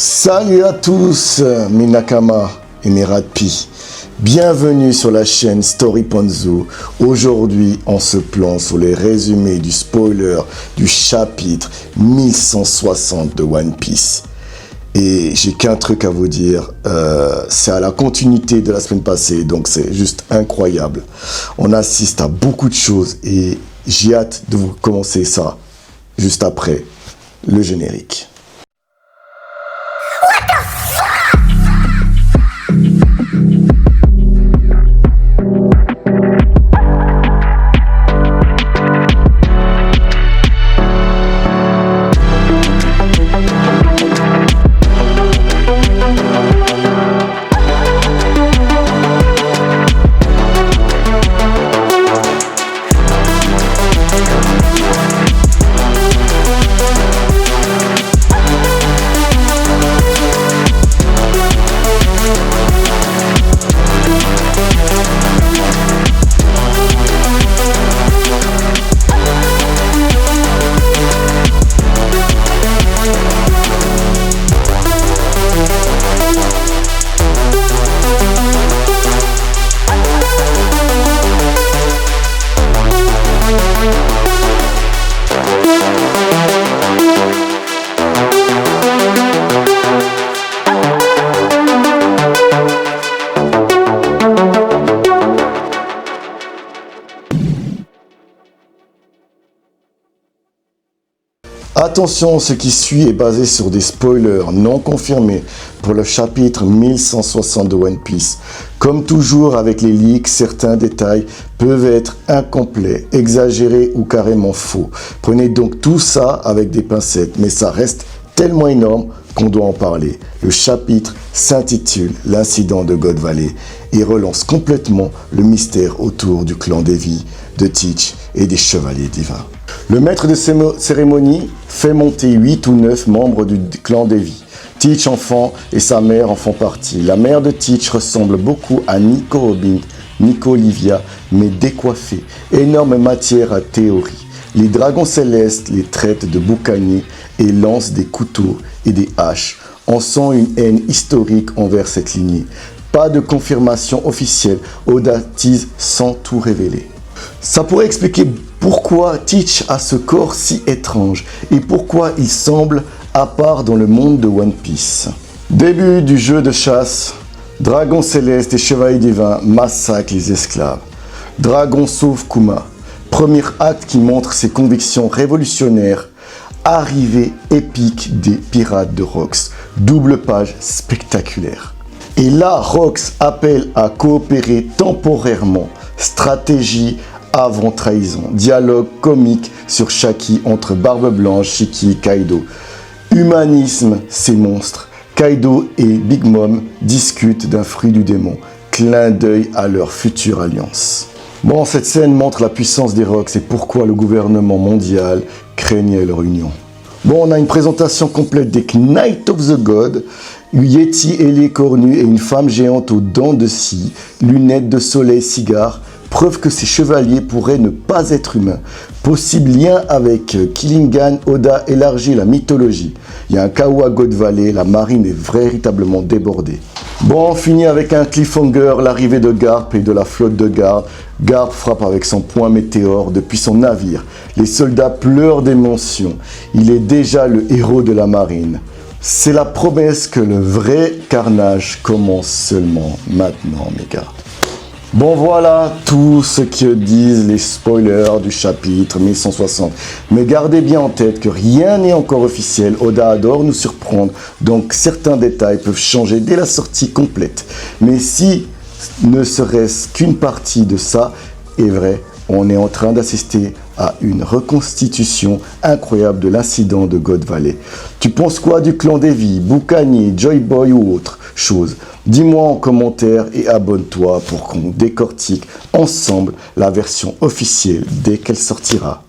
Salut à tous, mes Nakama et mes Radpi. Bienvenue sur la chaîne Story Ponzo. Aujourd'hui, on se plonge sur les résumés du spoiler du chapitre 1160 de One Piece. Et j'ai qu'un truc à vous dire, c'est à la continuité de la semaine passée, donc c'est juste incroyable. On assiste à beaucoup de choses et j'ai hâte de vous commencer ça juste après le générique. Attention, ce qui suit est basé sur des spoilers non confirmés pour le chapitre 1160 de One Piece. Comme toujours avec les leaks, certains détails peuvent être incomplets, exagérés ou carrément faux. Prenez donc tout ça avec des pincettes, mais ça reste tellement énorme qu'on doit en parler. Le chapitre s'intitule « L'incident de God Valley » et relance complètement le mystère autour du clan Devi, de Teach et des chevaliers divins. Le maître de cérémonie fait monter 8 ou 9 membres du clan Devi. Teach enfant et sa mère en font partie. La mère de Teach ressemble beaucoup à Nico Robin, Nico Olivia, mais décoiffée. Énorme matière à théorie. Les dragons célestes les traitent de boucaniers et lancent des couteaux et des haches. On sent une haine historique envers cette lignée. Pas de confirmation officielle, Oda tease sans tout révéler. Ça pourrait expliquer pourquoi Teach a ce corps si étrange et pourquoi il semble à part dans le monde de One Piece. Début du jeu de chasse, Dragon Céleste et Chevalier Divin massacrent les esclaves. Dragon sauve Kuma. Premier acte qui montre ses convictions révolutionnaires. Arrivée épique des pirates de Rox. Double page spectaculaire. Et là, Rox appelle à coopérer temporairement. Stratégie avant trahison. Dialogue comique sur Shaki entre Barbe Blanche, Shiki et Kaido. Humanisme, ces monstres. Kaido et Big Mom discutent d'un fruit du démon. Clin d'œil à leur future alliance. Bon, cette scène montre la puissance des Rox et pourquoi le gouvernement mondial craignait leur union. Bon, on a une présentation complète des Knights of the God, Yeti ailé cornu et une femme géante aux dents de scie, lunettes de soleil, cigare. Preuve que ces chevaliers pourraient ne pas être humains. Possible lien avec Killingan, Oda élargit la mythologie. Il y a un chaos à God Valley, la marine est véritablement débordée. Bon, on finit avec un cliffhanger, l'arrivée de Garp et de la flotte de garde. Garp frappe avec son poing météore depuis son navire. Les soldats pleurent d'émotion. Il est déjà le héros de la marine. C'est la promesse que le vrai carnage commence seulement maintenant, mes gars. Bon, voilà tout ce que disent les spoilers du chapitre 1160. Mais gardez bien en tête que rien n'est encore officiel. Oda adore nous surprendre, donc certains détails peuvent changer dès la sortie complète. Mais si ne serait-ce qu'une partie de ça est vrai, on est en train d'assister à une reconstitution incroyable de l'incident de God Valley. Tu penses quoi du clan Devi, Boucanier, Joy Boy ou autre chose? Dis-moi en commentaire et abonne-toi pour qu'on décortique ensemble la version officielle dès qu'elle sortira.